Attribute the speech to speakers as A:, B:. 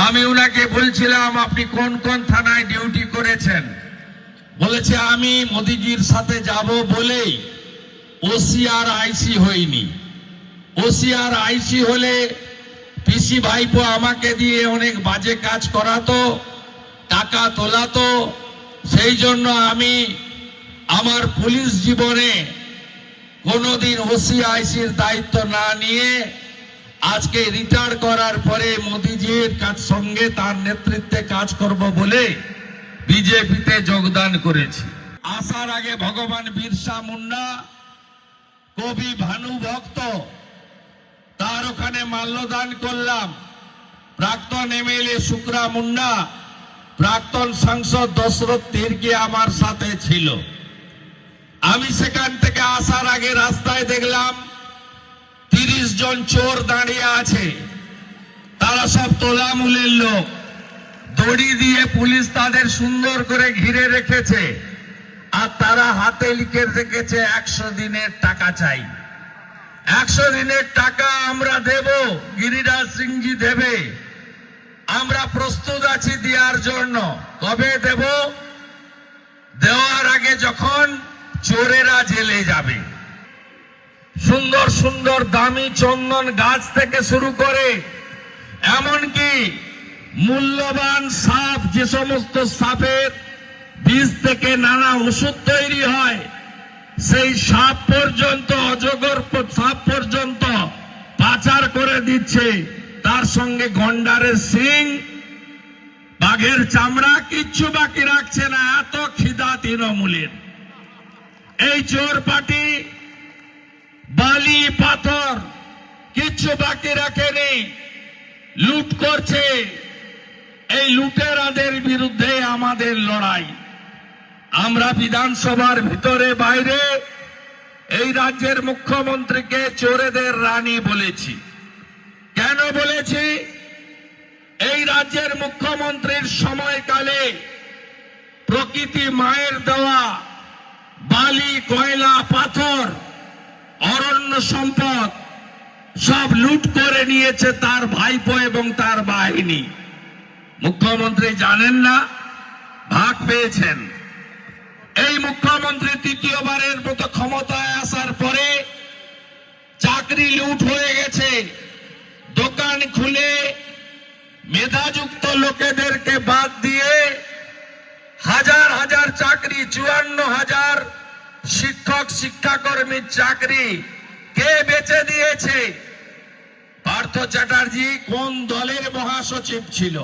A: আমি উনাকে বলছিলাম আপনি কোন কোন থানায় ডিউটি করেছেন। বলেছে আমি মোদিজির সাথে যাব বলেই ওসি আর আইসি হইনি। ওসি আর আইসি হলে পিসি ভাইপো আমাকে দিয়ে অনেক বাজে কাজ করাতো, টাকা তোলাতো। সেই জন্য আমি আমার পুলিশ জীবনে কোনোদিন ওসি আইসির দায়িত্ব না নিয়ে আজকে রিটায়ার করার পরে মোদিজির কাজ সঙ্গে তার নেতৃত্বে কাজ করব বলে বিজেপিতে যোগদান করেছি। আসার আগে ভগবান বিরসা মুন্ডা, কবি ভানুভক্ত, তার ওখানে মাল্যদান করলাম। প্রাক্তন এমএলএ শুক্রা মুন্ডা, প্রাক্তন সাংসদ দশরথ তির্কি আমার সাথে ছিল। আমি সেখান থেকে আসার আগে রাস্তায় দেখলাম 30 জন চোর দাঁড়িয়ে আছে। তারা সব তোলামূলের লোক। দড়ি দিয়ে পুলিশ তাদের সুন্দর করে ঘিরে রেখেছে, আর তারা হাতে লিখে রেখেছে 100 দিনের টাকা চাই। 100 দিনের টাকা আমরা দেব, গিরিরাজ সিংজি দেবে। আমরা প্রস্তুত আছি দেওয়ার জন্য। কবে দেব? দেওয়ার আগে যখন চোরেরা জেলে যাবে। সুন্দর সুন্দর দামি চন্দন গাছ থেকে শুরু করে এমনকি মূল্যবান সাপ, যে সমস্ত সাপের বীজ থেকে নানা ওষুধ তৈরি হয়, সেই সাপ পর্যন্ত, অজগর সাপ পর্যন্ত পাচার করে দিচ্ছে। তার সঙ্গে গন্ডারের শিং, বাঘের চামড়া, কিচ্ছু বাকি রাখছে না। এত খিদা তৃণমূলের। এই চোর পার্টি বালি পাথর কিচ্ছু বাকি রাখেনি, লুট করছে। এই লুটেরাদের বিরুদ্ধে আমাদের লড়াই। আমরা বিধানসভার ভিতরে বাইরে এই রাজ্যের মুখ্যমন্ত্রীকে চোরেদের রানী বলেছি। কেন বলেছি? এই রাজ্যের মুখ্যমন্ত্রীর সময়কালে প্রকৃতি মায়ের দেওয়া বালি, কয়লা, পাথর, অরণ্য সম্পদ সব লুট করে নিয়েছে তার ভাইপো এবং তার বাহিনী। মুখ্যমন্ত্রী জানেন না, ভাগ পেয়েছেন। এই মুখ্যমন্ত্রী তৃতীয়বারের মতো ক্ষমতায় আসার পরে চাকরি লুট হয়ে গেছে। দোকান খুলে মেধাযুক্ত লোকেদেরকে বাদ দিয়ে হাজার হাজার চাকরি, 54,000 শিক্ষক শিক্ষাকর্মীর চাকরি কে বেচে দিয়েছে? পার্থ চ্যাটার্জি কোন দলের মহাসচিব ছিল?